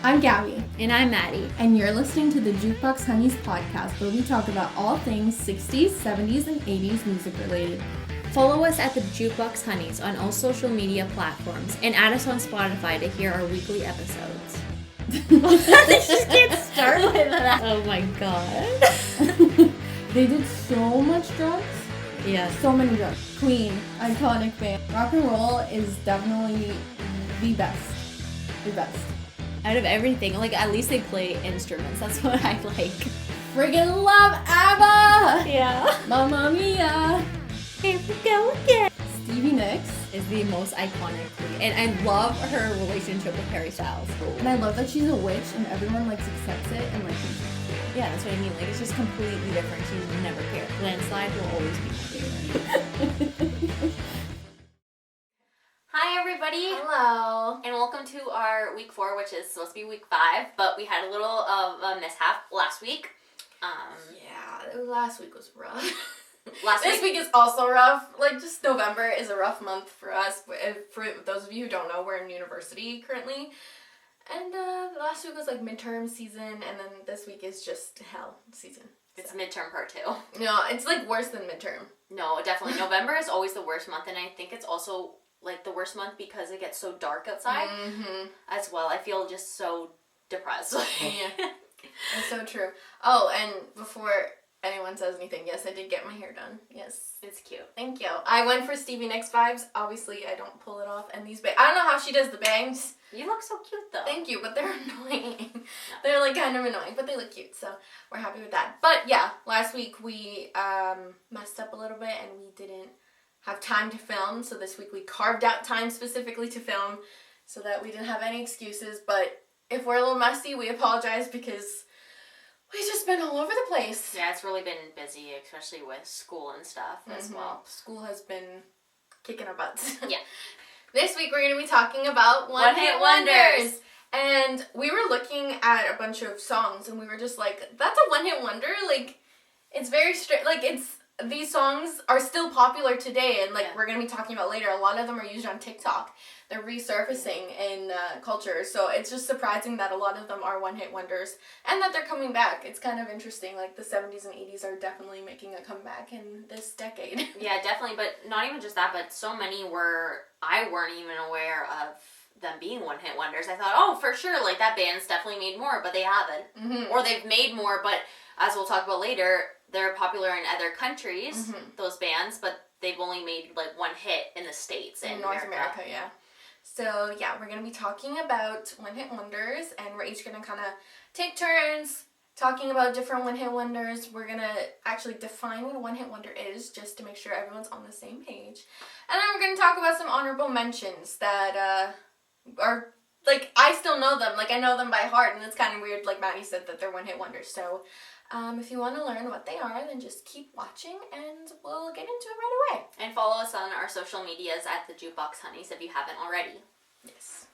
I'm Gabby. And I'm Maddy. And you're listening to the Jukebox Honeys podcast, where we talk about all things 60s, 70s, and 80s music related. Follow us at the Jukebox Honeys on all social media platforms and add us on Spotify to hear our weekly episodes. Let's just get started with that. Oh my god. They did so much drugs. Yeah. So many drugs. Queen, iconic band. Rock and roll is definitely the best. The best. Out of everything, like at least they play instruments. That's what I like. Friggin' love ABBA! Yeah. Mamma Mia! Here we go again. Stevie Nicks is the most iconic queen. And I love her relationship with Harry Styles. And I love that she's a witch and everyone accepts it and thinks it's cool. Yeah, that's what I mean. Like, it's just completely different. She's never cared. Landslide will always be my favorite. Hi, everybody. Hello. And welcome to our week 4, which is supposed to be week 5, but we had a little of a mishap last week. Yeah, last week was rough. This week is also rough. Just November is a rough month for us. For those of you who don't know, we're in university currently. And last week was midterm season, and then this week is just hell season. It's midterm part 2. No, it's worse than midterm. No, definitely. November is always the worst month, and I think it's also the worst month because it gets so dark outside as well. I feel just so depressed. Yeah, it's so true. Oh, and before anyone says anything, yes, I did get my hair done. Yes. It's cute. Thank you. I went for Stevie Nicks vibes. Obviously, I don't pull it off. And these bangs, I don't know how she does the bangs. You look so cute, though. Thank you, but they're annoying. No. They're, kind of annoying, but they look cute, so we're happy with that. But, yeah, last week we messed up a little bit, and we didn't have time to film. So this week we carved out time specifically to film so that we didn't have any excuses. But if we're a little messy, we apologize because we've just been all over the place. Yeah, it's really been busy, especially with school and stuff as well. School has been kicking our butts. Yeah. This week we're going to be talking about one-hit wonders. And we were looking at a bunch of songs and we were just like, that's a one-hit wonder? It's very straight. These songs are still popular today, and we're going to be talking about later, a lot of them are used on TikTok. They're resurfacing in culture, so it's just surprising that a lot of them are one-hit wonders, and that they're coming back. It's kind of interesting, the 70s and 80s are definitely making a comeback in this decade. Yeah, definitely, but not even just that, but so many I weren't even aware of them being one-hit wonders. I thought, oh, for sure, that band's definitely made more, but they haven't. Mm-hmm. Or they've made more, but as we'll talk about later, they're popular in other countries, those bands, but they've only made one hit in the States and North America, yeah. So yeah, we're gonna be talking about one-hit wonders, and we're each gonna kind of take turns talking about different one-hit wonders. We're gonna actually define what a one-hit wonder is, just to make sure everyone's on the same page, and then we're gonna talk about some honorable mentions that are I still know them, I know them by heart, and it's kind of weird. Maddie said that they're one-hit wonders, so. If you want to learn what they are, then just keep watching and we'll get into it right away. And follow us on our social medias at the Jukebox Honeys if you haven't already. Yes,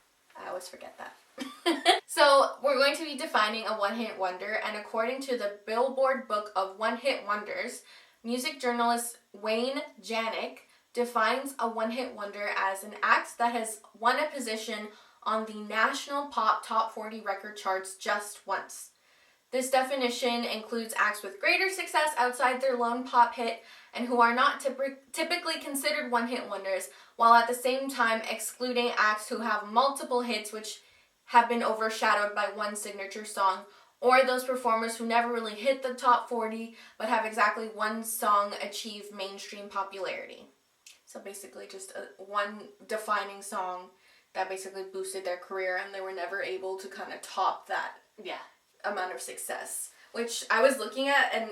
I always forget that. So we're going to be defining a one-hit wonder, and according to the Billboard Book of One-Hit Wonders, music journalist Wayne Janik defines a one-hit wonder as an act that has won a position on the National Pop Top 40 record charts just once. This definition includes acts with greater success outside their lone pop hit and who are not typically considered one-hit wonders, while at the same time excluding acts who have multiple hits which have been overshadowed by one signature song, or those performers who never really hit the top 40 but have exactly one song achieve mainstream popularity. So basically just one defining song that basically boosted their career and they were never able to kind of top that. Yeah. Amount of success, which I was looking at, and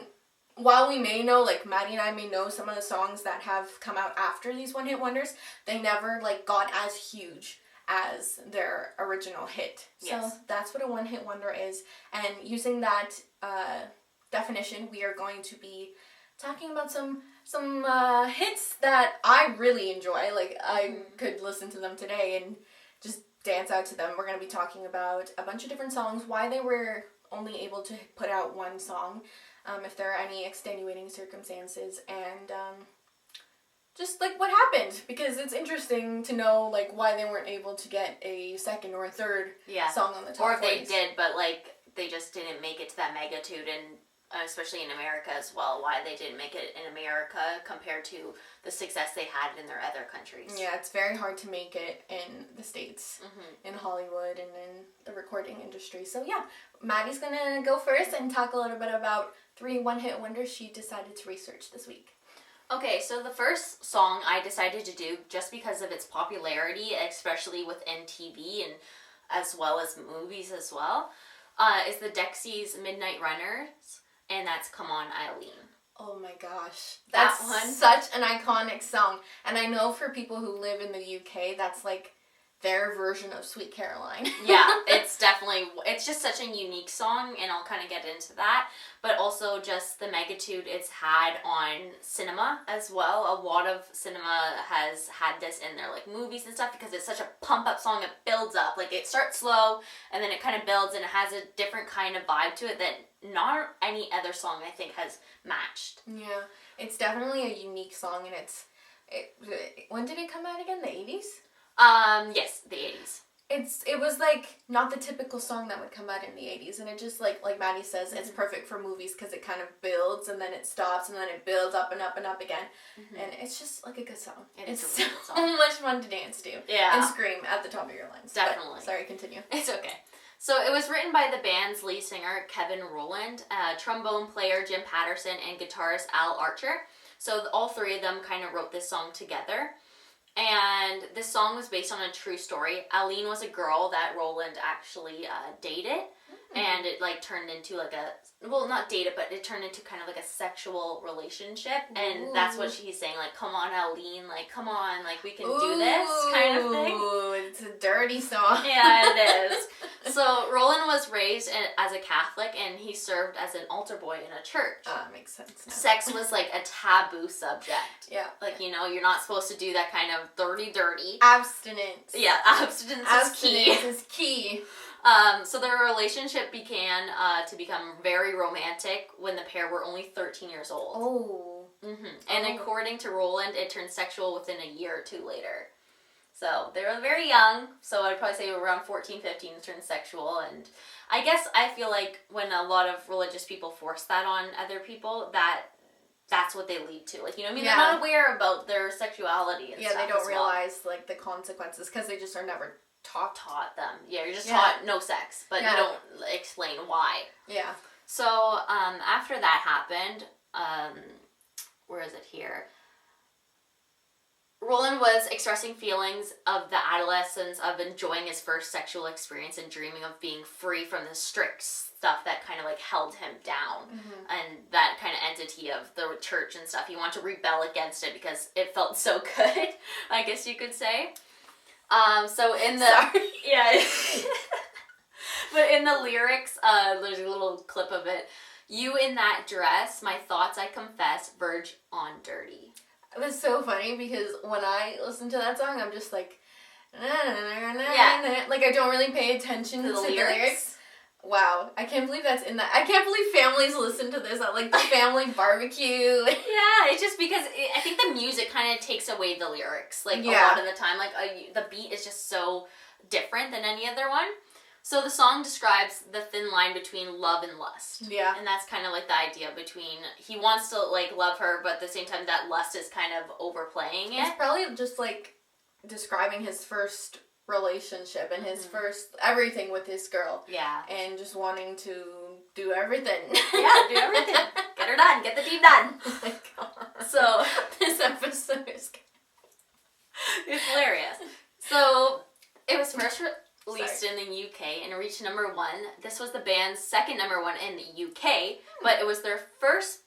while we may know, Maddie and I may know some of the songs that have come out after these one-hit wonders, they never got as huge as their original hit. Yes. So that's what a one-hit wonder is, and using that definition, we are going to be talking about some hits that I really enjoy. I could listen to them today and just dance out to them. We're going to be talking about a bunch of different songs, why they were only able to put out one song, if there are any extenuating circumstances, and just like what happened, because it's interesting to know like why they weren't able to get a second or a third song on the top. Or if they did, but like they just didn't make it to that magnitude, and especially in America as well, why they didn't make it in America compared to the success they had in their other countries. Yeah, it's very hard to make it in the States, in Hollywood, and in the recording industry. So yeah, Maddie's gonna go first and talk a little bit about 3 one-hit wonders she decided to research this week. Okay, so the first song I decided to do, just because of its popularity, especially within TV and as well as movies as well, is the Dexys Midnight Runners, and that's Come On, Eileen. Oh my gosh. That's such an iconic song. And I know for people who live in the UK, that's like their version of Sweet Caroline. Yeah, it's just such a unique song, and I'll kind of get into that. But also just the magnitude it's had on cinema as well. A lot of cinema has had this in their like movies and stuff, because it's such a pump up song. It builds up. Like it starts slow and then it kind of builds, and it has a different kind of vibe to it that not any other song I think has matched. Yeah, it's definitely a unique song, and when did it come out again? The 80s? Yes, the 80s. It was like not the typical song that would come out in the 80s, and it just like Maddie says, it's perfect for movies because it kind of builds and then it stops and then it builds up and up and up again, and it's just like a good song. It's so much fun to dance to, and scream at the top of your lungs. Definitely. But, sorry, continue. It's okay. So it was written by the band's lead singer Kevin Rowland, trombone player Jim Patterson, and guitarist Al Archer. So all 3 of them kind of wrote this song together. And this song was based on a true story. Eileen was a girl that Rowland actually dated. And it like turned into like not dated, but it turned into kind of like a sexual relationship. And that's what she's saying, like, come on, Eileen, like, come on, like, we can do this kind of thing. Ooh, it's a dirty song. Yeah, it is. So Rowland was raised as a Catholic, and he served as an altar boy in a church. That makes sense now. Sex was like a taboo subject. Yeah. Like, you're not supposed to do that kind of dirty. Abstinence. Yeah, abstinence is key. So their relationship began to become very romantic when the pair were only 13 years old. Oh. And according to Rowland, it turned sexual within a year or 2 later. So they were very young, so I'd probably say around 14, 15 it turned sexual. And I guess I feel like when a lot of religious people force that on other people, that's what they lead to. Like, you know what I mean? Yeah. They're not aware about their sexuality and stuff. Yeah, they don't realize like the consequences, because they just are never taught them. Yeah, you're just taught no sex, but you don't explain why. Yeah. So, after that happened, where is it here? Rowland was expressing feelings of the adolescence of enjoying his first sexual experience and dreaming of being free from the strict stuff that kind of like held him down, and that kind of entity of the church and stuff. He wanted to rebel against it because it felt so good, I guess you could say. So in the but in the lyrics, there's a little clip of it. You in that dress, my thoughts I confess, verge on dirty. It was so funny because when I listen to that song, I'm just like, like I don't really pay attention to the lyrics. Wow, I can't believe that's in that. I can't believe families listen to this at like the family barbecue. Yeah, it's just because I think the music kind of takes away the lyrics like a lot of the time. Like the beat is just so different than any other one. So the song describes the thin line between love and lust. Yeah. And that's kind of like the idea between, he wants to like love her, but at the same time that lust is kind of overplaying it. It's probably just like describing his first relationship and his first everything with this girl. Yeah. And just wanting to do everything. Yeah, do everything. Get her done. Get the deed done. Oh my god. So this episode is it's hilarious. So it was first released in the UK and reached number 1. This was the band's second number 1 in the UK, but it was their first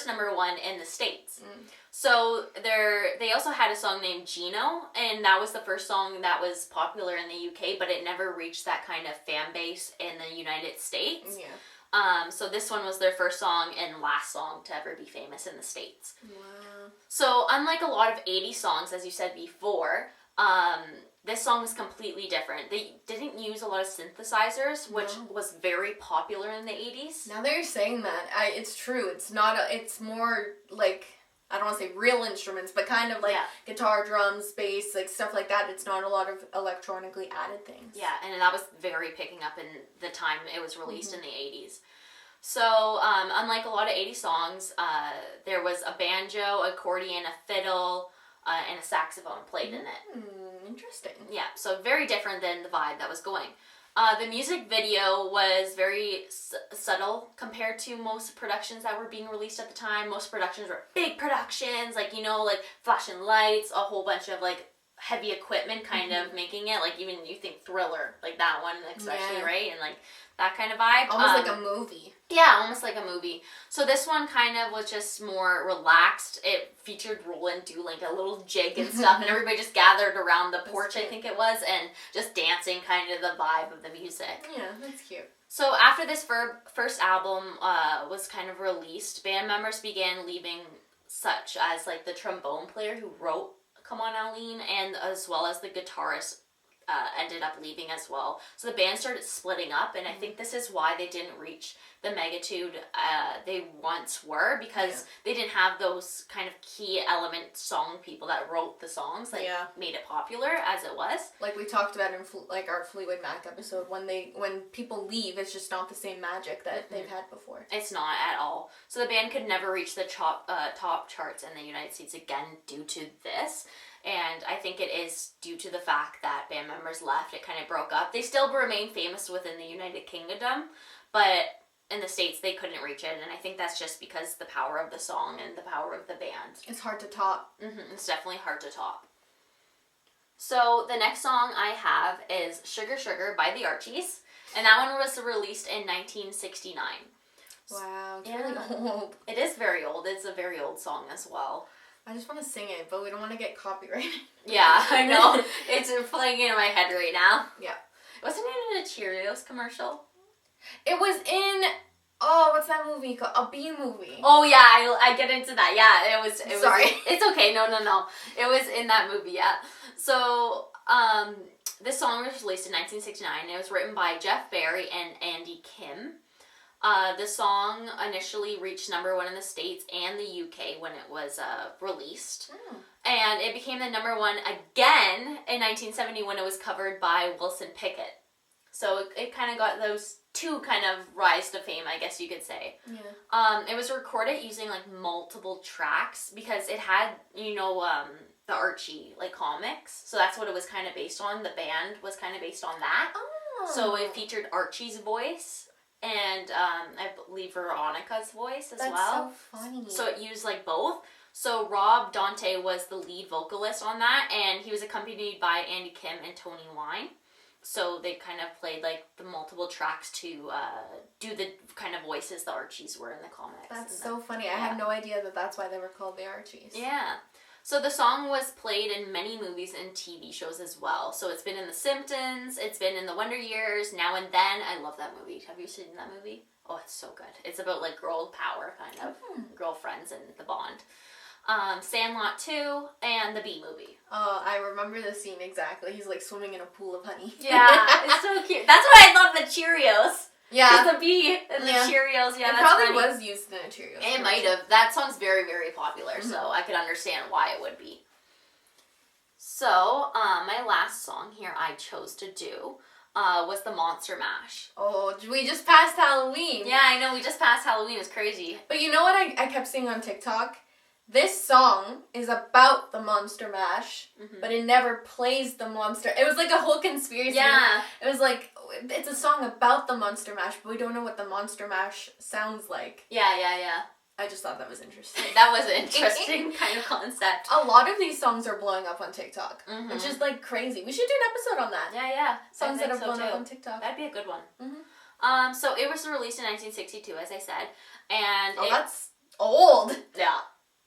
number 1 in the States. So they also had a song named Gino, and that was the first song that was popular in the UK, but it never reached that kind of fan base in the United States. Yeah. So this one was their first song and last song to ever be famous in the States. Wow. So unlike a lot of 80s songs, as you said before, this song was completely different. They didn't use a lot of synthesizers, which was very popular in the 80s. Now that you're saying that, it's true. It's not. It's more like I don't want to say real instruments, but kind of like guitar, drums, bass, like stuff like that. It's not a lot of electronically added things. Yeah, and that was very picking up in the time it was released in the 80s. So, unlike a lot of 80s songs, there was a banjo, accordion, a fiddle, and a saxophone played in it. Interesting. Yeah, so very different than the vibe that was going. The music video was very subtle compared to most productions that were being released at the time. Most productions were big productions, like, you know, like flashing lights, a whole bunch of, like, heavy equipment kind of making it. Like, even you think Thriller, like that one especially, right? And, like, that kind of vibe. Almost like a movie. Yeah, almost like a movie. So this one kind of was just more relaxed. It featured Roland do like a little jig and stuff, and everybody just gathered around the porch, I think it was, and just dancing, kind of the vibe of the music. Yeah, that's cute. So after this first album was kind of released, band members began leaving, such as like the trombone player who wrote Come On Eileen, and as well as the guitarist ended up leaving as well. So the band started splitting up, and I think this is why they didn't reach the magnitude they once were, because they didn't have those kind of key element song people that wrote the songs that made it popular as it was. Like we talked about in like our Fleetwood Mac episode, when people leave, it's just not the same magic that they've had before. It's not at all. So the band could never reach the top charts in the United States again due to this. And I think it is due to the fact that band members left. It kind of broke up. They still remain famous within the United Kingdom, but in the States they couldn't reach it. And I think that's just because the power of the song and the power of the band. It's hard to top. It's definitely hard to top. So the next song I have is Sugar Sugar by the Archies. And that one was released in 1969. Wow, it's really old. It is very old. It's a very old song as well. I just want to sing it, but we don't want to get copyrighted. Yeah, I know. It's playing in my head right now. Yeah. Wasn't it in a Cheerios commercial? It was in, what's that movie called? A Bee Movie. Oh, yeah, I get into that. Yeah, it was. Sorry. It's okay. No. It was in that movie, yeah. So, this song was released in 1969. It was written by Jeff Barry and Andy Kim. The song initially reached number 1 in the States and the UK when it was released. And it became the number 1 again in 1970 when it was covered by Wilson Pickett. So it kind of got those two kind of rise to fame, I guess you could say. Yeah. It was recorded using like multiple tracks because it had, the Archie like comics. So that's what it was kind of based on. The band was kind of based on that. Oh. So it featured Archie's voice. And I believe Veronica's voice as well. That's so funny. So it used like both. So Rob Dante was the lead vocalist on that, and he was accompanied by Andy Kim and Tony Wine. So they kind of played like the multiple tracks to do the kind of voices the Archies were in the comics. That's so funny. I had no idea that that's why they were called the Archies. Yeah. So the song was played in many movies and TV shows as well. So it's been in The Simpsons, it's been in The Wonder Years, Now and Then. I love that movie. Have you seen that movie? Oh, it's so good. It's about like girl power, kind of. Girlfriends and the bond. Sandlot 2 and The Bee Movie. Oh, I remember the scene exactly. He's like swimming in a pool of honey. Yeah, it's so cute. That's why I love the Cheerios. Yeah. The bee and the Cheerios. Yeah, it that's probably funny. was used in a Cheerios. It might have. That song's very, very popular, so I could understand why it would be. So, my last song here I chose to do was the Monster Mash. Oh, we just passed Halloween. Yeah, I know. We just passed Halloween. It's crazy. But you know what I kept seeing on TikTok? This song is about the Monster Mash, but it never plays the monster. It was like a whole conspiracy. Yeah. It was like, it's a song about the Monster Mash, but we don't know what the Monster Mash sounds like. Yeah. I just thought that was interesting. That was an interesting kind of concept. A lot of these songs are blowing up on TikTok, which is like crazy. We should do an episode on that. Yeah. Songs that are blowing up on TikTok. That'd be a good one. So it was released in 1962, as I said, and that's old. Yeah.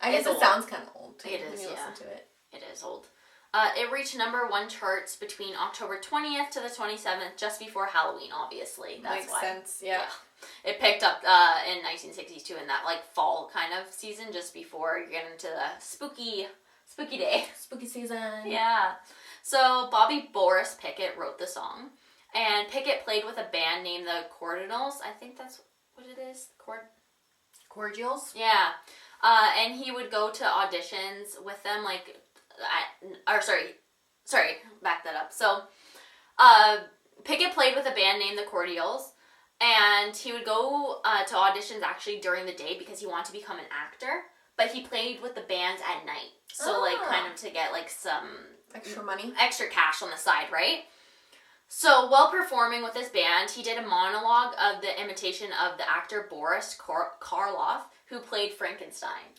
I guess it sounds kind of old too. It is, when you listen to it. It is old. It reached number 1 charts between October 20th to the 27th, just before Halloween, obviously. That's Makes why. sense, yeah. It picked up in 1962 in that like fall kind of season, just before you get into the spooky day. Spooky season. Yeah. So Bobby Boris Pickett wrote the song, and Pickett played with a band named the Cordinals. I think that's what it is. Cordials? Yeah. And he would go to auditions with them, like, back that up. So, Pickett played with a band named the Cordials, and he would go to auditions actually during the day because he wanted to become an actor, but he played with the bands at night. So, like, kind of to get, like, some... extra cash on the side, right? So, while performing with this band, he did a monologue of the imitation of the actor Boris Karloff, who played Frankenstein.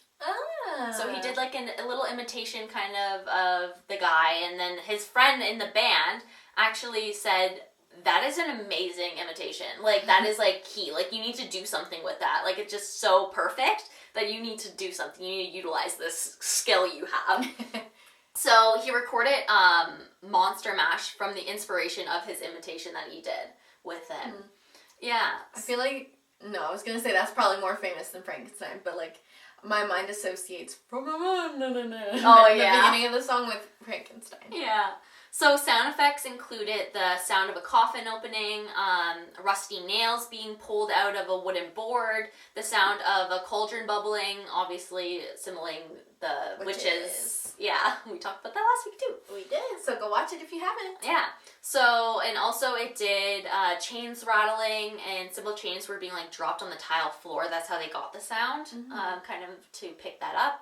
So he did like a little imitation kind of the guy, and then his friend in the band actually said, that is an amazing imitation. Like, that is like key. Like, you need to do something with that. Like, it's just so perfect that you need to do something. You need to utilize this skill you have. So he recorded Monster Mash from the inspiration of his imitation that he did with him. Yeah. I feel like, I was going to say that's probably more famous than Frankenstein, but like, my mind associates from the beginning of the song with Frankenstein. Yeah. So sound effects included the sound of a coffin opening, rusty nails being pulled out of a wooden board, the sound of a cauldron bubbling, obviously similing the witches. Yeah, we talked about that last week too. We did, so go watch it if you haven't. Yeah. So, and also it did chains rattling, and cymbal chains were being like dropped on the tile floor. That's how they got the sound, kind of to pick that up.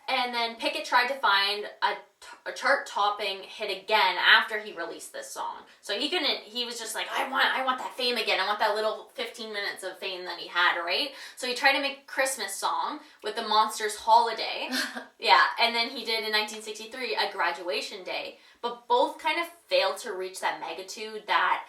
And then Pickett tried to find a chart-topping hit again after he released this song. So he was just like, I want that fame again. I want that little 15 minutes of fame that he had, right? So he tried to make a Christmas song with the Monsters Holiday. Yeah, and then he did in 1963 a Graduation Day. But both kind of failed to reach that magnitude that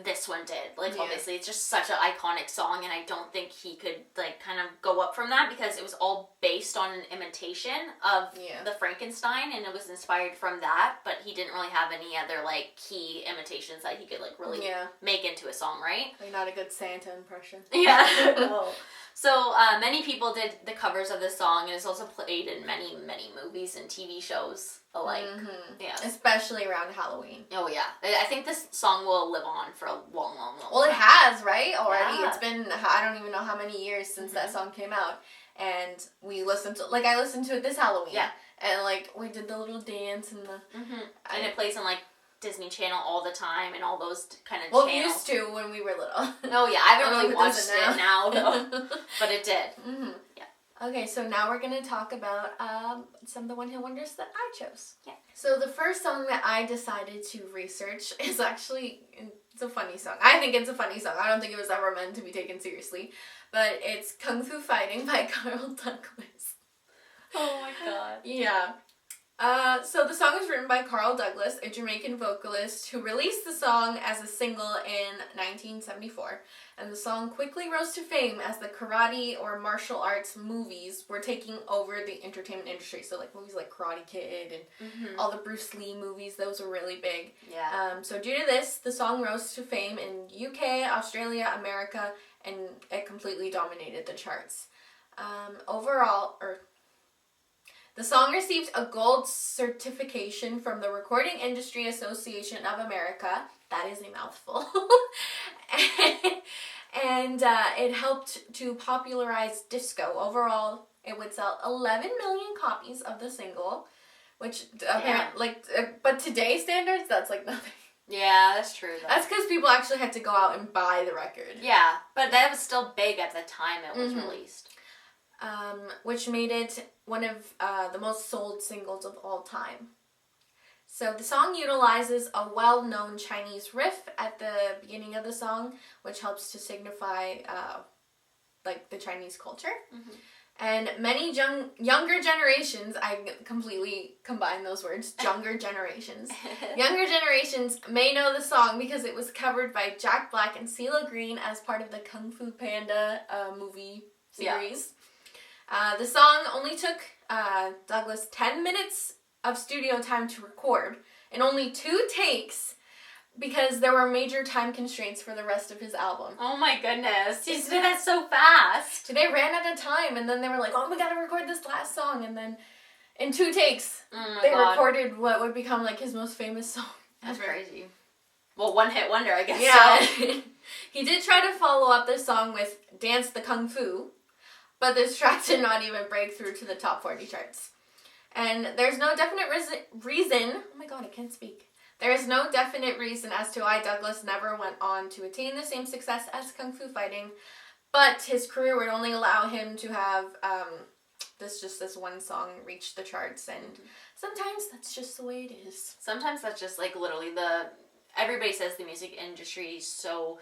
this one did. Like, obviously, it's just such an iconic song, and I don't think he could, like, kind of go up from that because it was all based on an imitation of the Frankenstein, and it was inspired from that, but he didn't really have any other, like, key imitations that he could, like, really make into a song, right? Like, not a good Santa impression. Yeah. No. So, many people did the covers of this song, and it's also played in many, many movies and TV shows alike. Yeah. Especially around Halloween. Oh, yeah. I think this song will live on for a long, long, long time. Well, it has, right? Already. Yeah. It's been, I don't even know how many years since that song came out. And we listened to, like, I listened to it this Halloween. Yeah. And, like, we did the little dance and the... And it plays on, like, Disney Channel all the time and all those kind of channels. Well, used to when we were little. Oh, yeah. I haven't really watched it now, though. But it did. Yeah. Okay, so now we're going to talk about some of the one-hit wonders that I chose. Yeah. So the first song that I decided to research is actually, it's a funny song. I think it's a funny song. I don't think it was ever meant to be taken seriously. But it's Kung Fu Fighting by Carl Douglas. Oh my god. Yeah. So the song was written by Carl Douglas, a Jamaican vocalist who released the song as a single in 1974. And the song quickly rose to fame as the karate or martial arts movies were taking over the entertainment industry. So like movies like Karate Kid and all the Bruce Lee movies, those were really big. Yeah. So due to this, the song rose to fame in UK, Australia, America, and it completely dominated the charts. The song received a gold certification from the Recording Industry Association of America. That is a mouthful. and it helped to popularize disco. Overall, it would sell 11 million copies of the single, which but today's standards, that's like nothing. Yeah, that's true, though. That's because people actually had to go out and buy the record. Yeah, but that was still big at the time it was released. Which made it one of the most sold singles of all time. So the song utilizes a well-known Chinese riff at the beginning of the song, which helps to signify like the Chinese culture. And many younger generations, I completely combine those words, younger generations. Younger generations may know the song because it was covered by Jack Black and CeeLo Green as part of the Kung Fu Panda movie series. The song only took Douglas 10 minutes of studio time to record and only 2 takes because there were major time constraints for the rest of his album. Oh my goodness. He did that so fast. They ran out of time and then they were like, oh, we gotta record this last song. And then in 2 takes, recorded what would become like his most famous song. That's crazy. Well, one-hit wonder, I guess. Yeah. So. He did try to follow up this song with Dance the Kung Fu. but this track did not even break through to the top 40 charts. And there's no definite reason, oh my god, I can't speak. There is no definite reason as to why Douglas never went on to attain the same success as Kung Fu Fighting, but his career would only allow him to have this one song reach the charts, and sometimes that's just the way it is. Sometimes that's just like literally everybody says the music industry is so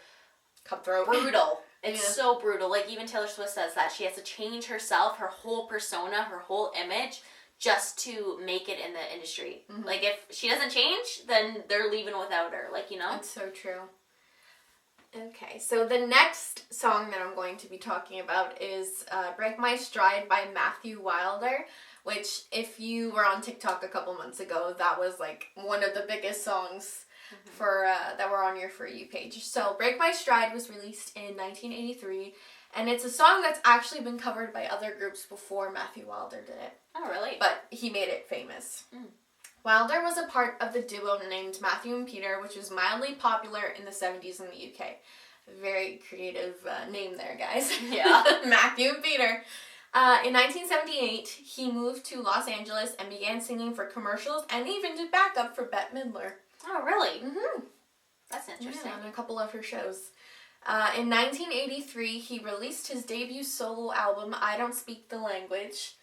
cutthroat. Brutal. It's so brutal. Like even Taylor Swift says that she has to change herself, her whole persona, her whole image, just to make it in the industry. Mm-hmm. Like if she doesn't change, then they're leaving without her. Like, you know? That's so true. Okay, so the next song that I'm going to be talking about is Break My Stride by Matthew Wilder, which if you were on TikTok a couple months ago, that was like one of the biggest songs for that were on your For You page. So Break My Stride was released in 1983, and it's a song that's actually been covered by other groups before Matthew Wilder did it. Oh, really? But he made it famous. Wilder was a part of the duo named Matthew and Peter, which was mildly popular in the 70s in the UK. Very creative name there, guys. Yeah. Matthew and Peter. In 1978, he moved to Los Angeles and began singing for commercials and even did backup for Bette Midler. Oh, really? Mm-hmm. That's interesting. Yeah, on a couple of her shows. In 1983, he released his debut solo album, I Don't Speak the Language.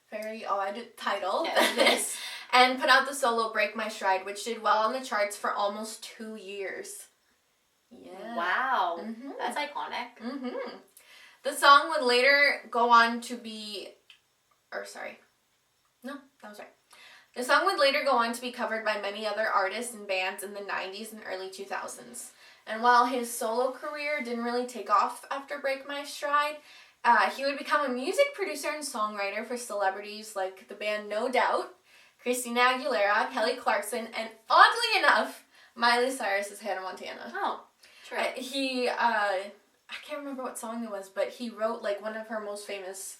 Very odd title. Yeah, it is. And put out the solo Break My Stride, which did well on the charts for almost 2 years. Yeah. Wow. That's iconic. The song would later go on to be... No, that was right. The song would later go on to be covered by many other artists and bands in the 90s and early 2000s. And while his solo career didn't really take off after Break My Stride, he would become a music producer and songwriter for celebrities like the band No Doubt, Christina Aguilera, Kelly Clarkson, and oddly enough, Miley Cyrus's Hannah Montana. Oh, true. I can't remember what song it was, but he wrote like one of her most famous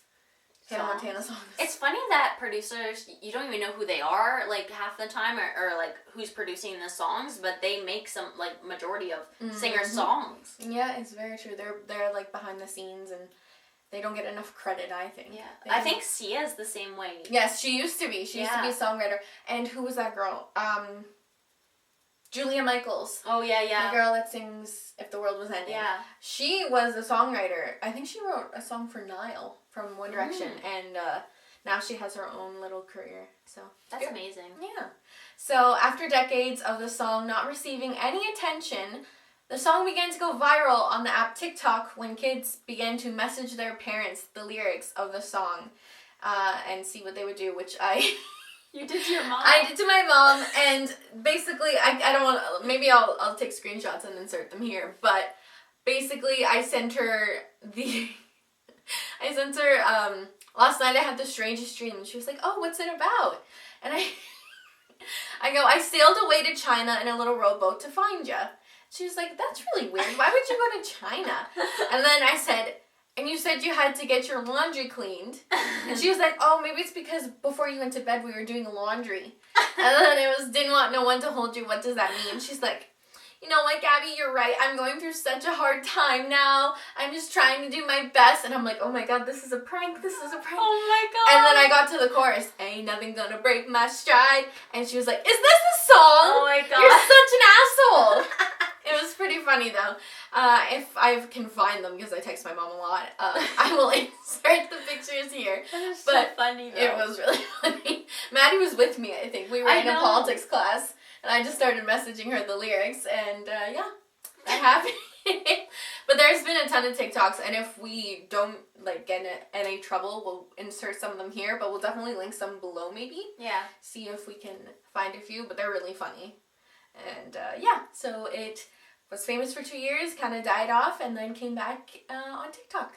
Hannah Montana songs. It's funny that producers, you don't even know who they are, like, half the time, or like, who's producing the songs, but they make some, like, majority of singer songs. Yeah, it's very true. They're like, behind the scenes, and they don't get enough credit, I think. Yeah. I think Sia's the same way. Yes, she used to be. She used to be a songwriter. And who was that girl? Julia Michaels. Oh, yeah. The girl that sings If the World Was Ending. Yeah. She was a songwriter. I think she wrote a song for Niall from One Direction. And now she has her own little career. So that's amazing. Yeah. So after decades of the song not receiving any attention, the song began to go viral on the app TikTok when kids began to message their parents the lyrics of the song and see what they would do, which I... You did to your mom? I did to my mom, and basically, I don't want to... Maybe I'll take screenshots and insert them here, but basically, I sent her last night I had the strangest dream, and she was like, oh, what's it about? And I go, I sailed away to China in a little rowboat to find ya. She was like, that's really weird. Why would you go to China? And then I said, and you said you had to get your laundry cleaned. And she was like, oh, maybe it's because before you went to bed we were doing laundry. And then it was, didn't want no one to hold you. What does that mean? She's like, you know what, Gabby, you're right. I'm going through such a hard time now. I'm just trying to do my best. And I'm like, oh my god, this is a prank. This is a prank. Oh my god. And then I got to the chorus. Ain't nothing gonna break my stride. And she was like, is this the song? Oh my god. You're such an asshole. It was pretty funny though. If I can find them, because I text my mom a lot, I will insert the pictures here. That is so funny though. It was really funny. Maddie was with me, I think. We were in a politics class, and I just started messaging her the lyrics, and yeah, that happened. But there's been a ton of TikToks, and if we don't like get in any trouble, we'll insert some of them here, but we'll definitely link some below maybe. Yeah. See if we can find a few, but they're really funny. And yeah, so it was famous for 2 years, kind of died off, and then came back on TikTok.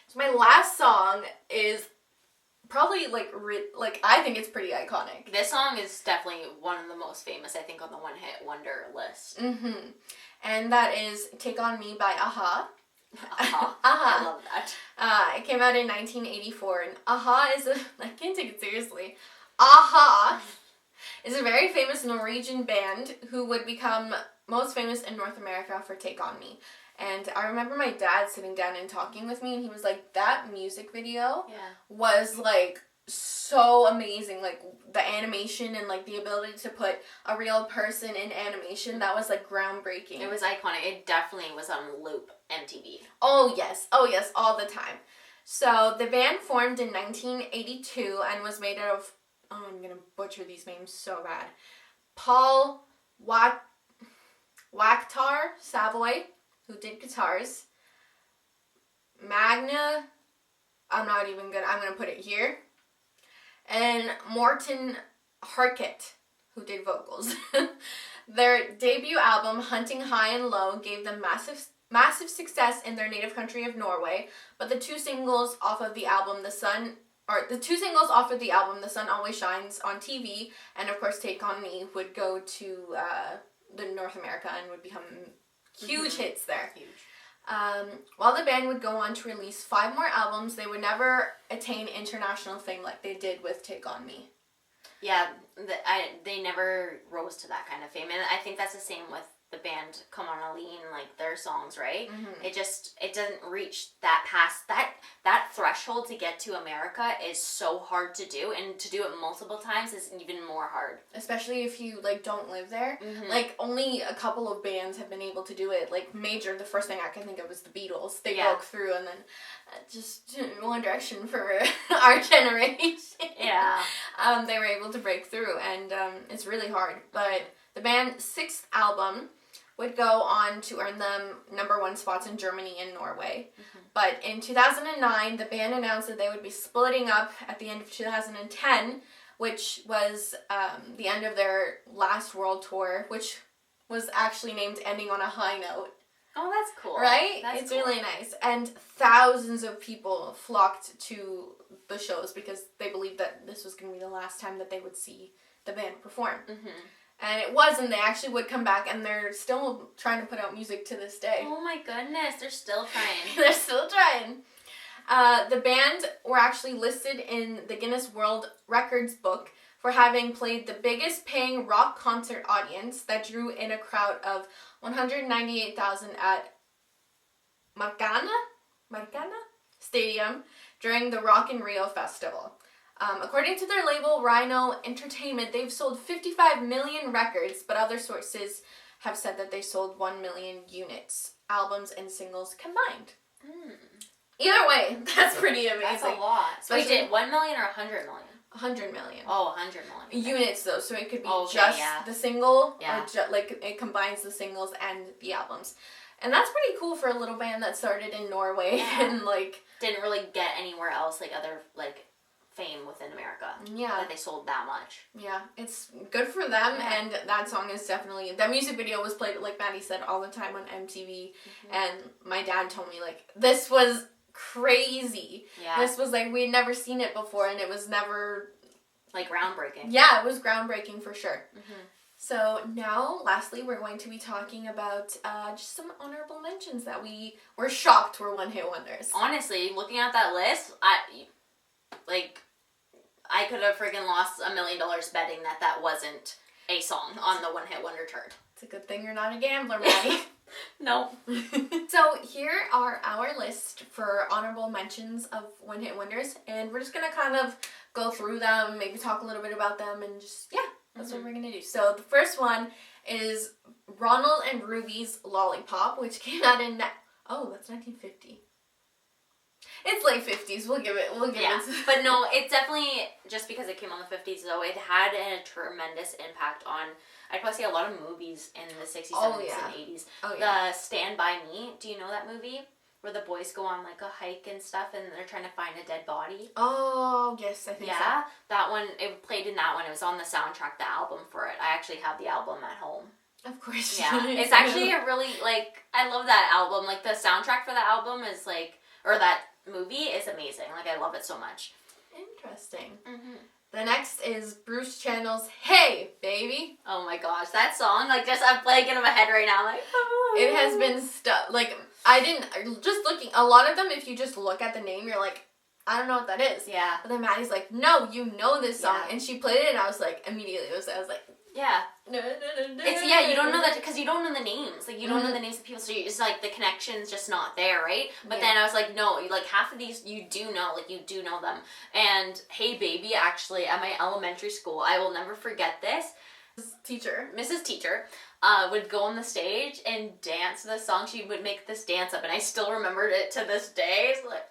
So my last song is probably like I think it's pretty iconic. This song is definitely one of the most famous, I think, on the One Hit Wonder list. And that is Take On Me by a-ha. a-ha. a-ha. I love that. It came out in 1984, and a-ha is I can't take it seriously. a-ha is a very famous Norwegian band who would become most famous in North America for Take On Me. And I remember my dad sitting down and talking with me, and he was like, that music video was, like, so amazing. Like, the animation and, like, the ability to put a real person in animation, that was, like, groundbreaking. It was iconic. It definitely was on loop MTV. Oh, yes, all the time. So, the band formed in 1982 and was made out of, I'm going to butcher these names so bad, Paul Wakhtar Savoy, who did guitars, Magna, I'm going to put it here, and Morton Harkett, who did vocals. Their debut album, Hunting High and Low, gave them massive success in their native country of Norway, but the two singles off of the album, The Sun Always Shines on TV, and of course Take On Me, would go to the North America and would become huge hits there. Huge. While the band would go on to release 5 more albums, they would never attain international fame like they did with Take On Me. Yeah, they never rose to that kind of fame, and I think that's the same with the band Come On Aline, like their songs, right? Mm-hmm. It doesn't reach that threshold to get to America is so hard to do, and to do it multiple times is even more hard. Especially if you like don't live there. Mm-hmm. Like only a couple of bands have been able to do it. Like major, the first thing I can think of was the Beatles. They broke through, and then just One Direction for our generation. Yeah. They were able to break through, and it's really hard. But the band's 6th album would go on to earn them #1 spots in Germany and Norway. Mm-hmm. But in 2009, the band announced that they would be splitting up at the end of 2010, which was the end of their last world tour, which was actually named Ending on a High Note. Oh, that's cool. Right? It's cool. Really nice. And thousands of people flocked to the shows because they believed that this was going to be the last time that they would see the band perform. Mm-hmm. And it wasn't. They actually would come back, and they're still trying to put out music to this day. Oh my goodness, they're still trying. They're still trying. The band were actually listed in the Guinness World Records book for having played the biggest paying rock concert audience that drew in a crowd of 198,000 at Maracana Stadium during the Rock in Rio festival. According to their label, Rhino Entertainment, they've sold 55 million records, but other sources have said that they sold 1 million units, albums and singles combined. Either way, that's pretty amazing. That's a lot. Wait, did 1 million or 100 million? 100 million. Oh, 100 million. Units, though, so it could be the single, or it combines the singles and the albums. And that's pretty cool for a little band that started in Norway and, didn't really get anywhere else, other, fame within America. Yeah. That they sold that much. Yeah, it's good for them, and that song is definitely... That music video was played, like Maddy said, all the time on MTV, and my dad told me, this was crazy. Yeah. This was, we had never seen it before, and it was never... groundbreaking. Yeah, it was groundbreaking for sure. Mm-hmm. So now, lastly, we're going to be talking about just some honorable mentions that we were shocked were one-hit wonders. Honestly, looking at that list, I could have freaking lost $1 million betting that wasn't a song on the one-hit wonder chart. It's a good thing you're not a gambler, Maddy. No. So here are our list for honorable mentions of one-hit wonders, and we're just going to kind of go through them, maybe talk a little bit about them, and just, that's what we're going to do. So the first one is Ronald and Ruby's Lollipop, which came out in... that's 1950. It's late 50s. We'll give it. But no, it's definitely, just because it came on the 50s, though, it had a tremendous impact on, I'd probably say, a lot of movies in the 60s, 70s, and 80s. Oh, yeah. The Stand By Me, do you know that movie? Where the boys go on, a hike and stuff, and they're trying to find a dead body. Oh, yes, I think so. Yeah, that one, it played in that one. It was on the soundtrack, the album for it. I actually have the album at home. Of course. Yeah, it's actually a really, I love that album. The soundtrack for the album is, or that movie is amazing. I love it so much. Interesting. Mm-hmm. The next is Bruce Channel's Hey Baby. Oh my gosh, that song, I'm playing it in my head right now, oh. It has been stuck, a lot of them, if you just look at the name, you're I don't know what that is. Yeah. But then Maddie's no, you know this song. Yeah. And she played it, and I was immediately, I was Yeah. No. It's, yeah, you don't know that, because you don't know the names. Like, you don't know the names of people, so it's like the connection's just not there, right? But then I was like, no, like, half of these you do know, like, you do know them. And Hey Baby, actually, at my elementary school, I will never forget this. Mrs. Teacher, would go on the stage and dance the song. She would make this dance up, and I still remembered it to this day. It's like,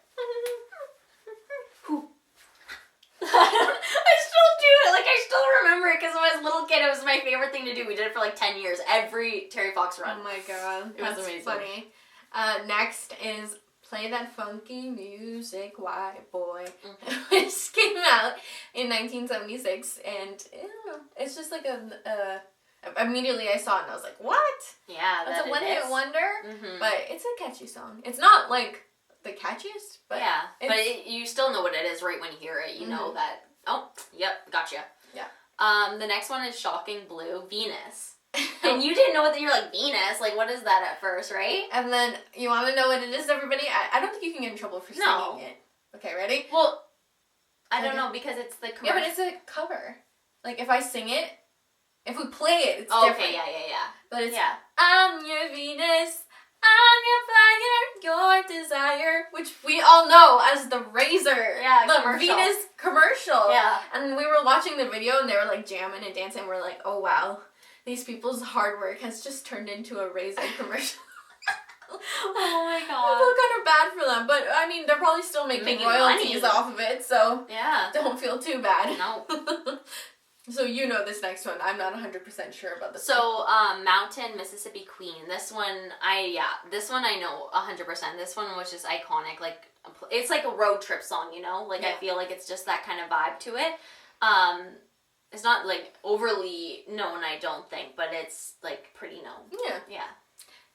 I still do it. Like, I still remember it because when I was a little kid, it was my favorite thing to do. We did it for like 10 years. Every Terry Fox run. Oh my god. It was amazing. Funny. Next is Play That Funky Music, White Boy, which came out in 1976. And I don't know. It's just like immediately I saw it and I was like, what? Yeah, that's a one-hit wonder. Mm-hmm. But it's a catchy song. It's not like the catchiest, but yeah, but you still know what it is right when you hear it. You know that. Oh, yep, gotcha. Yeah. The next one is Shocking Blue, Venus. And you didn't know that. You're like, Venus? Like, what is that at first, right? And then you want to know what it is, everybody? I don't think you can get in trouble for singing it. Okay, ready? Well, I don't know, because it's the commercial. Yeah, but it's a cover. Like, if I sing it, if we play it, it's different. Okay, yeah. But it's, I'm your Venus, I'm your fire, your desire, which we all know as the Razor. Yeah, the commercial. Venus commercial. Yeah. And we were watching the video and they were like jamming and dancing. We're like, oh wow, these people's hard work has just turned into a Razor commercial. Oh my god. I feel kind of bad for them, but I mean, they're probably still making royalties off of it, so yeah, don't feel too bad. No. So you know this next one. I'm not 100% sure about this. So, Mountain, Mississippi Queen. This one I know 100%. This one was just iconic. Like, it's like a road trip song, you know? Like, I feel like it's just that kind of vibe to it. It's not, like, overly known, I don't think, but it's, like, pretty known. Yeah.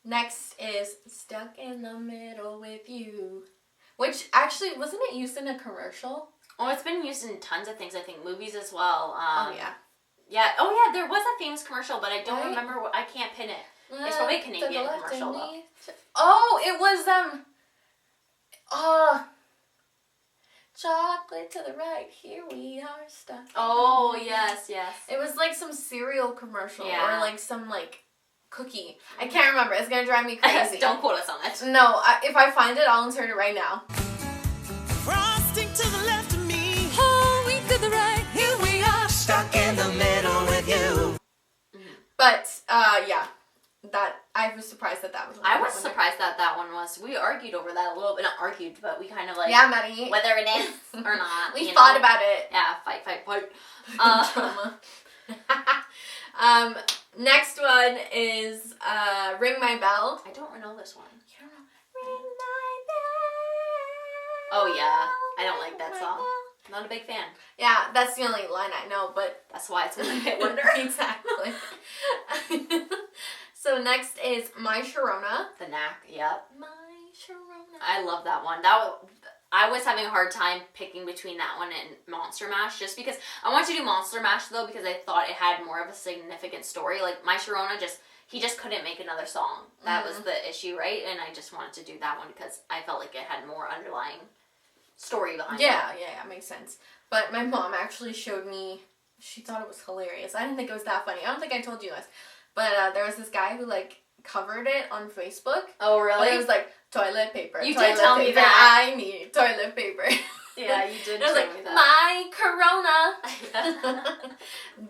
Next is Stuck in the Middle with You, which actually, wasn't it used in a commercial? Oh, it's been used in tons of things, I think. Movies as well. Yeah. Yeah. Oh, yeah, there was a famous commercial, but I don't remember I can't pin it. It's probably a Canadian commercial, though. Oh, it was, chocolate to the right, here we are stuck. Oh, yes. It was like some cereal commercial or like some like cookie. I Mm-hmm. can't remember. It's gonna drive me crazy. Don't quote us on it. No, if I find it, I'll insert it right now. Frosting to the left of me, Halloween to the right, here we are, stuck in the middle with you. But, yeah. That, I was surprised that was I was surprised that one was. We argued over that a little bit. Not argued, but we kind of like... Yeah, Maddy. Whether it is or not. We thought about it. Yeah, fight. Drama. Next one is Ring My Bell. I don't know this one. You don't know? Ring My Bell. Oh, yeah. I don't like that song. Not a big fan. Yeah, that's the only line I know, but... That's why it's a hit wonder. Exactly. So next is My Sharona. The Knack, yep. My Sharona. I love that one. I was having a hard time picking between that one and Monster Mash, just because I wanted to do Monster Mash though, because I thought it had more of a significant story. Like My Sharona, he just couldn't make another song. That was the issue, right? And I just wanted to do that one because I felt like it had more underlying story behind it. Yeah, makes sense. But my mom actually showed me. She thought it was hilarious. I didn't think it was that funny. I don't think I told you guys. But there was this guy who, like, covered it on Facebook. Oh, really? But it was like, toilet paper. You toilet did tell me paper, that. I need toilet paper. Yeah, you did tell me that. My Corona.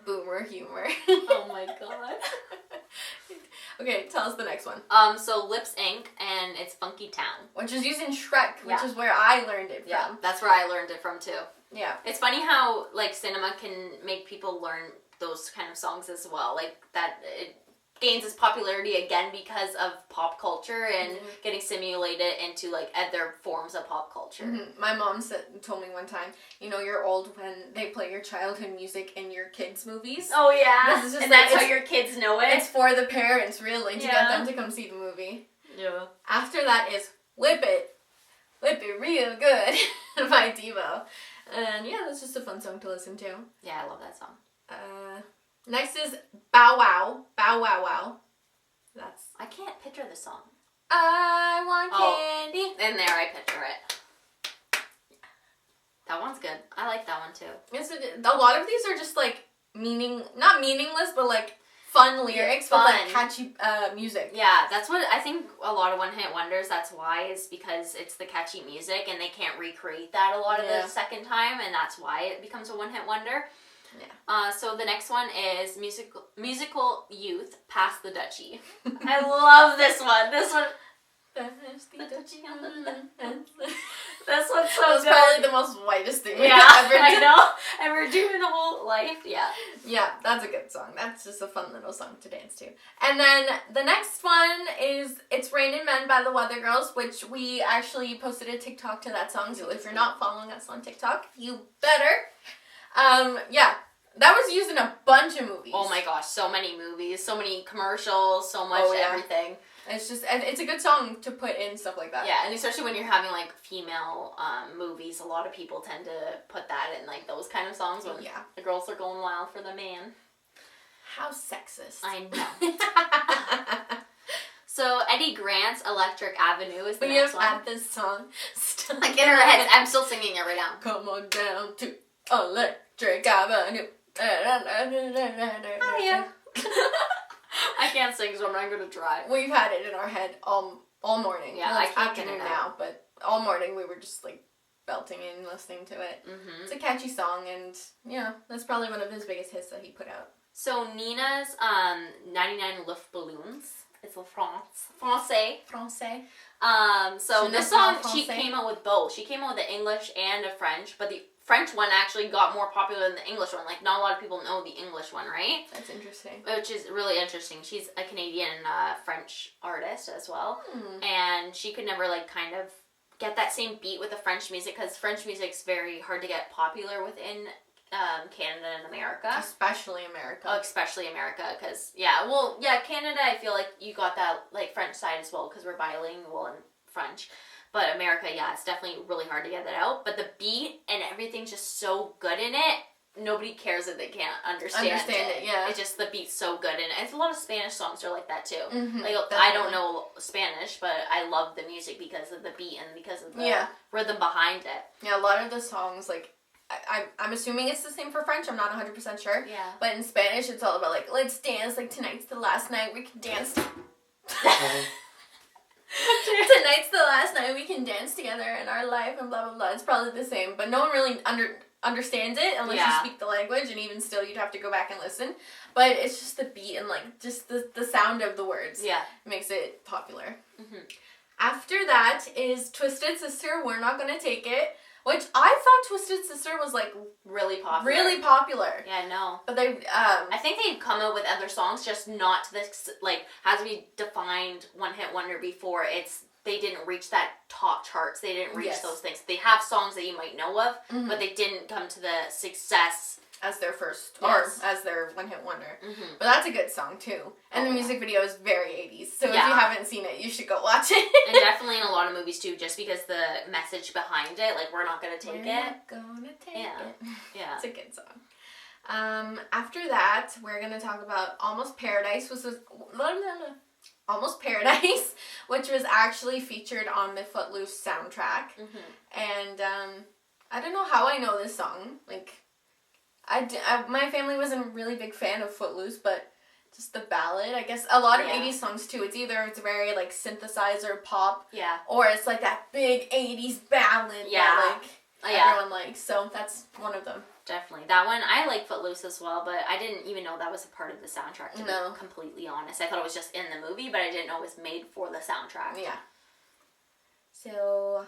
Boomer humor. Oh, my God. Okay, tell us the next one. So Lips Inc. and it's Funky Town. Which is used in Shrek, which is where I learned it from. Yeah, that's where I learned it from, too. Yeah. It's funny how, like, cinema can make people learn those kind of songs as well. Like, that it gains its popularity again because of pop culture and getting simulated into, like, other forms of pop culture. Mm-hmm. My mom told me one time, you know, you're old when they play your childhood music in your kids' movies. Oh, yeah. This is just and like, that's how your kids know it. It's for the parents, really, to get them to come see the movie. Yeah. After that is Whip It Real Good by Devo. And yeah, that's just a fun song to listen to. Yeah, I love that song. Next is Bow Wow. Bow Wow Wow. I can't picture the song. I want candy. And there I picture it. That one's good. I like that one too. A lot of these are just like not meaningless, but like fun lyrics, but like catchy music. Yeah, that's what I think a lot of one-hit wonders, that's why, is because it's the catchy music and they can't recreate that a lot of the second time, and that's why it becomes a one-hit wonder. Yeah. So the next one is musical youth, Pass the Dutchie. I love this one. This one. This one's so good. It's probably the most whitest thing we've ever done. I know. Ever do in a whole life. Yeah. Yeah, that's a good song. That's just a fun little song to dance to. And then the next one is It's Raining Men by the Weather Girls, which we actually posted a TikTok to that song. So if you're not following us on TikTok, you better. Yeah. That was used in a bunch of movies. Oh my gosh, so many movies, so many commercials, so much everything. It's a good song to put in stuff like that. Yeah, and especially when you're having like female movies, a lot of people tend to put that in like those kind of songs when the girls are going wild for the man. How sexist. I know. So Eddie Grant's Electric Avenue is the next one. At this song. Like in her head, I'm still singing it right now. Come on down to Electric Avenue. Oh yeah. I can't sing, so I'm not going to try. We've had it in our head all morning. Yeah, well, I can't get it now. now, but all morning we were just like belting and listening to it. Mm-hmm. It's a catchy song, and that's probably one of his biggest hits that he put out. So Nina's 99 Luftballons. It's Francais. So this song, she came out with both. She came out with the English and a French, but the French one actually got more popular than the English one. Like, not a lot of people know the English one, right? That's interesting. Which is really interesting. She's a Canadian French artist as well. And she could never, like, kind of get that same beat with the French music, because French music's very hard to get popular within Canada and America. Especially America. Oh, especially America, because, Canada, I feel like you got that, like, French side as well, because we're bilingual in French. But America, it's definitely really hard to get that out. But the beat and everything's just so good in it. Nobody cares if they can't understand it. Yeah. It's just the beat's so good. And it's a lot of Spanish songs are like that too. Mm-hmm, like definitely. I don't know Spanish, but I love the music because of the beat and because of the rhythm behind it. Yeah, a lot of the songs, like, I'm assuming it's the same for French. I'm not 100% sure. Yeah. But in Spanish, it's all about, like, let's dance. Like, tonight's the last night we can dance. Tonight's the last night we can dance together in our life and blah, blah, blah. It's probably the same, but no one really understands it unless you speak the language, and even still you'd have to go back and listen. But it's just the beat and, like, just the sound of the words makes it popular. Mm-hmm. After that is Twisted Sister, We're Not Gonna Take It, which I thought Twisted Sister was, like, really popular. Really popular. Yeah, no. But they, I think they've come out with other songs, just not to this, like, as we defined One Hit Wonder before, they didn't reach that top charts. They didn't reach those things. They have songs that you might know of, but they didn't come to the success as their first, or as their one-hit wonder. Mm-hmm. But that's a good song, too. And the music video is very 80s, so if you haven't seen it, you should go watch it. And definitely in a lot of movies, too, just because the message behind it, like, we're not gonna take it. We're not gonna take it. Yeah. It's a good song. After that, we're gonna talk about Almost Paradise, Almost Paradise, which was actually featured on the Footloose soundtrack. Mm-hmm. And, I don't know how I know this song, like, my family wasn't a really big fan of Footloose, but just the ballad, I guess. A lot of 80s songs, too. It's very, like, synthesizer pop. Yeah. Or it's, like, that big 80s ballad that, like, everyone likes. So that's one of them. Definitely. That one, I like Footloose as well, but I didn't even know that was a part of the soundtrack, to be completely honest. I thought it was just in the movie, but I didn't know it was made for the soundtrack. Yeah. So...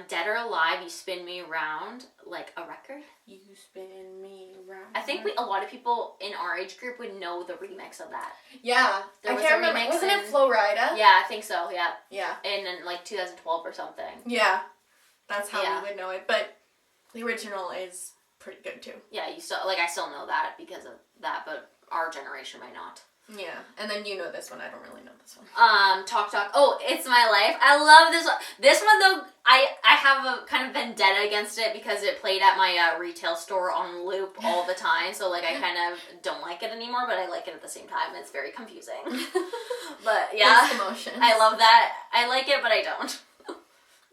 Dead or Alive, You Spin Me Around Like a Record. You spin me around. I think a lot of people in our age group would know the remix of that. Yeah. I can't remember. Wasn't it Flo Rida? Yeah, I think so, yeah. Yeah. In like 2012 or something. Yeah. That's how we would know it. But the original is pretty good, too. Yeah, I still know that because of that, but our generation might not. Yeah, and then you know this one. I don't really know this one. Talk Talk. Oh, It's My Life. I love this one. This one, though, I have a kind of vendetta against it because it played at my retail store on loop all the time. So, like, I kind of don't like it anymore, but I like it at the same time. It's very confusing. But, yeah. Mixed emotions. I love that. I like it, but I don't.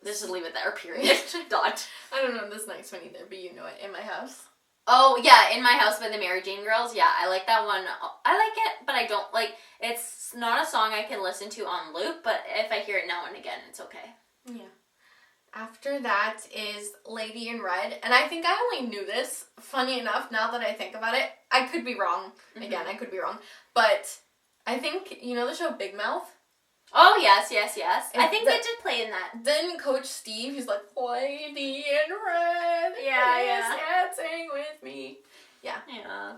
Let's just leave it there, period. Dot. I don't know this next one either, but you know it. In My House. Oh, yeah, In My House by the Mary Jane Girls. Yeah, I like that one. I like it, but I don't like... It's not a song I can listen to on loop, but if I hear it now and again, it's okay. Yeah. After that is Lady in Red. And I think I only knew this. Funny enough, now that I think about it, I could be wrong. Again, I could be wrong. But I think, you know the show Big Mouth? Oh, yes. I think they did play in that. Then Coach Steve, he's like, Lady in Red is dancing with me. Yeah.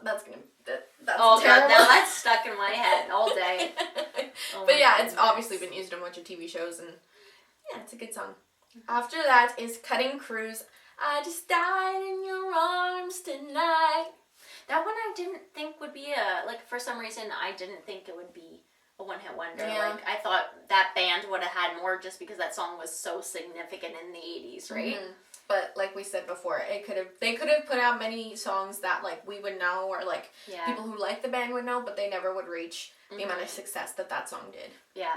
That's gonna... That's oh, terrible. God, now that's stuck in my head all day. But yeah, it's obviously been used in a bunch of TV shows, and yeah, it's a good song. After that is Cutting Crews. I just died in your arms tonight. That one I didn't think would be for some reason, I didn't think it would be a one-hit wonder. Yeah. Like, I thought that band would have had more just because that song was so significant in the 80s, right? Mm-hmm. But like we said before, they could have put out many songs that like we would know, or like people who like the band would know, but they never would reach the amount of success that song did. Yeah.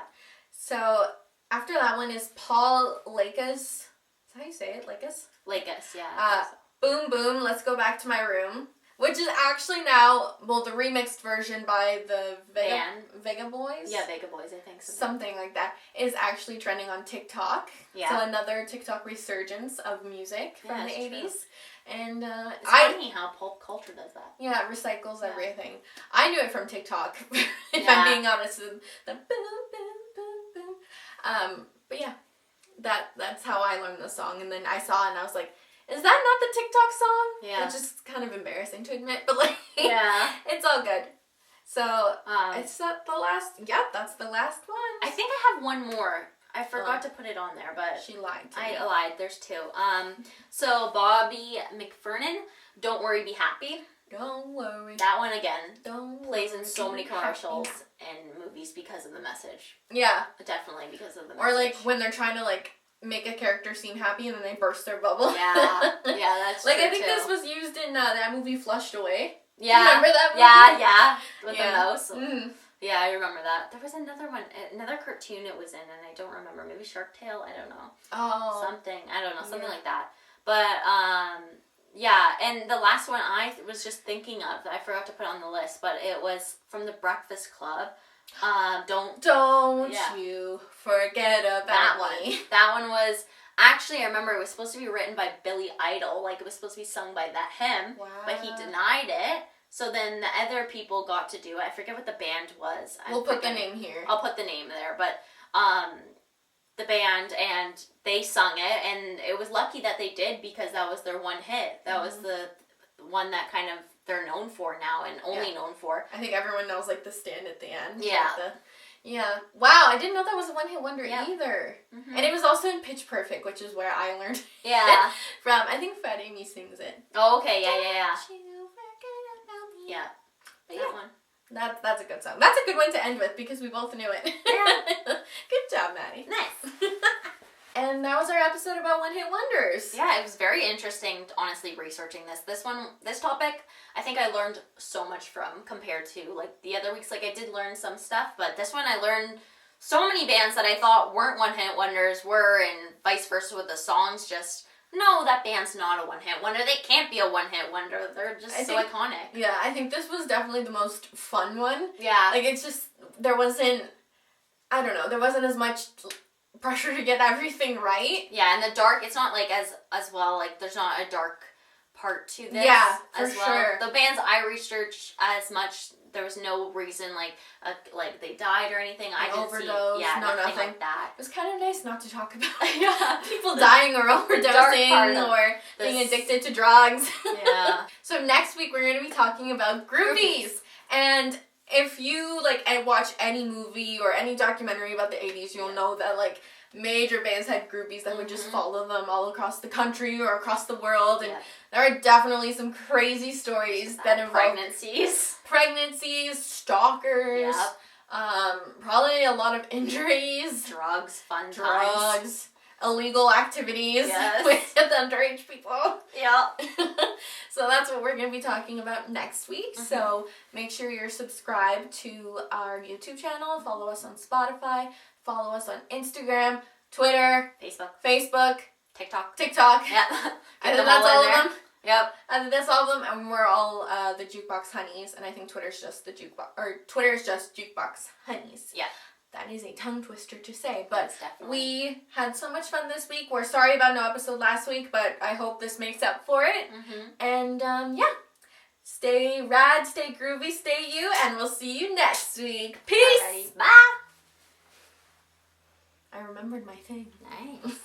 So after that one is Paul Lakis. Is that how you say it? Lakis? Lakis, yeah. Boom Boom, Let's Go Back to My Room. Which is actually now, the remixed version by the Vega Boys? Yeah, Vega Boys, I think. Something like that. Is actually trending on TikTok. Yeah. So another TikTok resurgence of music from the 80s. True. And it's funny how pop culture does that. Yeah, it recycles everything. I knew it from TikTok, if I'm being honest. The boom, boom, boom, boom. But yeah, that's how I learned the song. And then I saw it and I was like, is that not the TikTok song? Yeah. It's just kind of embarrassing to admit, but like, it's all good. So, is that the last? Yeah, that's the last one. I think I have one more. I forgot to put it on there, but... She lied to me. I lied. There's two. So, Bobby McFerrin, Don't Worry, Be Happy. Don't worry. That one, again, don't plays in so many commercials and movies because of the message. Yeah. Definitely because of the message. Or like, when they're trying to like... make a character seem happy and then they burst their bubble. Yeah, that's like true I think this was used in that movie Flushed Away. Yeah, remember that movie? Yeah, with the mouse. Mm. Yeah, I remember that. There was another one, another cartoon it was in, and I don't remember. Maybe Shark Tale. I don't know. Oh, something like that. But yeah, and the last one I was just thinking of, I forgot to put on the list, but it was from The Breakfast Club. Don't you forget about me. That one was actually, I remember it was supposed to be written by Billy Idol, like it was supposed to be sung by that him, but he denied it. So then the other people got to do it. I forget what the band was. We'll put the name here. I'll put the name there, but the band, and they sung it, and it was lucky that they did because that was their one hit. That was the one that kind of they're known for now and only known for. I think everyone knows like the stand at the end. Yeah. Yeah. Wow, I didn't know that was a one-hit wonder either. Mm-hmm. And it was also in Pitch Perfect, which is where I learned from. I think Fat Amy sings it. Oh, okay. Yeah. Yeah. But that one. That's a good song. That's a good one to end with because we both knew it. Yeah. Good job, Maddie. Nice. And that was our episode about one-hit wonders. Yeah, it was very interesting, honestly, researching this. This topic, I think I learned so much from compared to, like, the other weeks. Like, I did learn some stuff, but this one I learned so many bands that I thought weren't one-hit wonders were, and vice versa with the songs. Just, no, that band's not a one-hit wonder. They can't be a one-hit wonder. They're just iconic. Yeah, I think this was definitely the most fun one. Yeah. Like, it's just, there wasn't as much pressure to get everything right. Yeah, and the dark, it's not like as well, like there's not a dark part to this. Yeah, for as well. sure. The bands I researched as much, there was no reason like they died or anything. I didn't overdose, see nothing like that. It was kind of nice not to talk about people the, dying or overdosing or being addicted to drugs. Yeah. So next week we're going to be talking about groupies. And if you watch any movie or any documentary about the 80s, you'll know that major bands had groupies that would just follow them all across the country or across the world, and there are definitely some crazy stories that involve pregnancies, stalkers, probably a lot of injuries, drugs, times. Illegal activities with underage people. Yeah. So that's what we're going to be talking about next week. Mm-hmm. So make sure you're subscribed to our YouTube channel. Follow us on Spotify. Follow us on Instagram, Twitter, Facebook, TikTok. Yeah. I think that's all of them. Yep. And this album, and we're all the Jukebox Honeys, and I think Twitter's just Jukebox Honeys. Yeah. That is a tongue twister to say, but Yes, we had so much fun this week. We're sorry about no episode last week, but I hope this makes up for it. And yeah, stay rad, stay groovy, stay you, and we'll see you next week. Peace! Alrighty, bye! I remembered my thing. Nice.